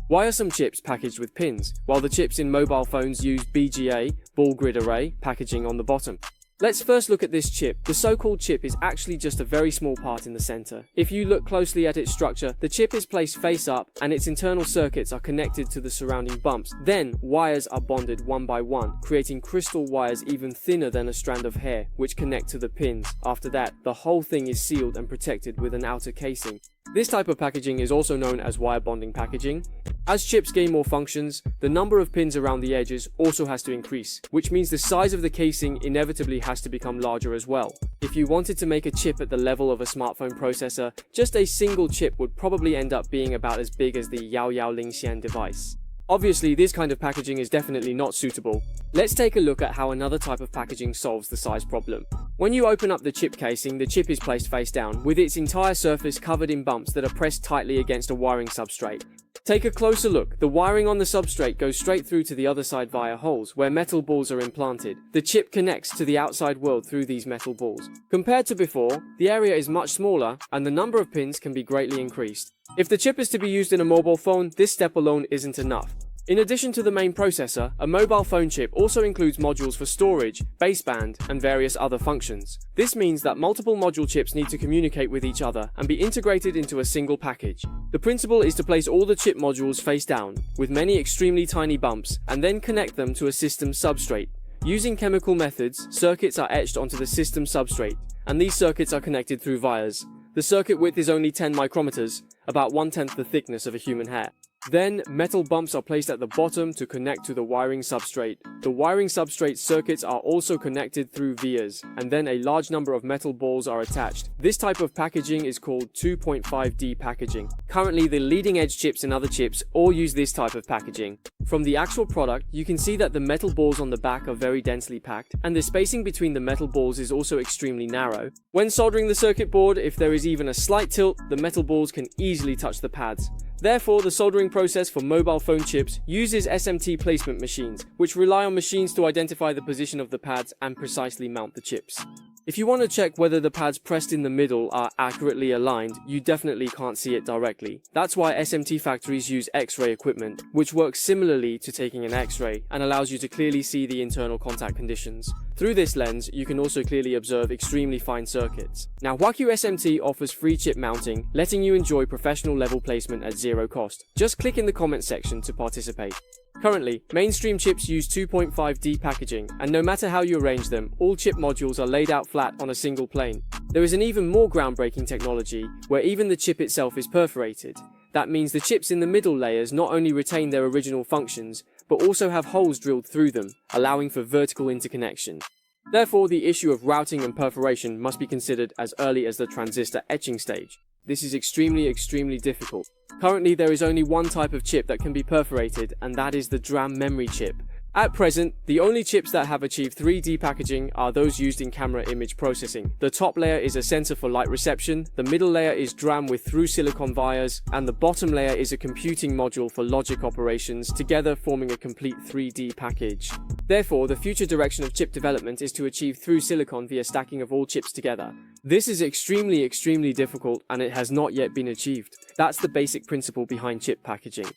Why are some chips packaged with pins, while the chips in mobile phones use BGA, ball grid array, packaging on the bottom? Let's first look at this chip. The so-called chip is actually just a very small part in the center. If you look closely at its structure, the chip is placed face up and its internal circuits are connected to the surrounding bumps. Then, wires are bonded one by one, creating crystal wires even thinner than a strand of hair, which connect to the pins. After that, the whole thing is sealed and protected with an outer casing. This type of packaging is also known as wire bonding packaging. As chips gain more functions, the number of pins around the edges also has to increase, which means the size of the casing inevitably has to become larger as well. If you wanted to make a chip at the level of a smartphone processor, just a single chip would probably end up being about as big as the Yao Lingxian device. Obviously, this kind of packaging is definitely not suitable. Let's take a look at how another type of packaging solves the size problem. When you open up the chip casing, the chip is placed face down, with its entire surface covered in bumps that are pressed tightly against a wiring substrate. Take a closer look. The wiring on the substrate goes straight through to the other side via holes, where metal balls are implanted. The chip connects to the outside world through these metal balls. Compared to before, the area is much smaller, and the number of pins can be greatly increased. If the chip is to be used in a mobile phone, this step alone isn't enough. In addition to the main processor, a mobile phone chip also includes modules for storage, baseband, and various other functions. This means that multiple module chips need to communicate with each other and be integrated into a single package. The principle is to place all the chip modules face down, with many extremely tiny bumps, and then connect them to a system substrate. Using chemical methods, circuits are etched onto the system substrate, and these circuits are connected through vias. The circuit width is only 10 micrometers, about 1/10 the thickness of a human hair. Then, metal bumps are placed at the bottom to connect to the wiring substrate. The wiring substrate circuits are also connected through vias, and then a large number of metal balls are attached. This type of packaging is called 2.5D packaging. Currently, the leading edge chips and other chips all use this type of packaging. From the actual product, you can see that the metal balls on the back are very densely packed, and the spacing between the metal balls is also extremely narrow. When soldering the circuit board, if there is even a slight tilt, the metal balls can easily touch the pads. Therefore, the soldering process for mobile phone chips uses SMT placement machines, which rely on machines to identify the position of the pads and precisely mount the chips. If you want to check whether the pads pressed in the middle are accurately aligned, you definitely can't see it directly. That's why SMT factories use X-ray equipment, which works similarly to taking an X-ray and allows you to clearly see the internal contact conditions. Through this lens, you can also clearly observe extremely fine circuits. Now, Huaqiu SMT offers free chip mounting, letting you enjoy professional level placement at zero cost. Just click in the comment section to participate. Currently, mainstream chips use 2.5D packaging, and no matter how you arrange them, all chip modules are laid out flat on a single plane. There is an even more groundbreaking technology, where even the chip itself is perforated. That means the chips in the middle layers not only retain their original functions, but also have holes drilled through them, allowing for vertical interconnection. Therefore, the issue of routing and perforation must be considered as early as the transistor etching stage. This is extremely difficult. Currently, there is only one type of chip that can be perforated, and that is the DRAM memory chip. At present, the only chips that have achieved 3D packaging are those used in camera image processing. The top layer is a sensor for light reception, the middle layer is DRAM with through-silicon vias, and the bottom layer is a computing module for logic operations, together forming a complete 3D package. Therefore, the future direction of chip development is to achieve through-silicon via stacking of all chips together. This is extremely difficult, and it has not yet been achieved. That's the basic principle behind chip packaging.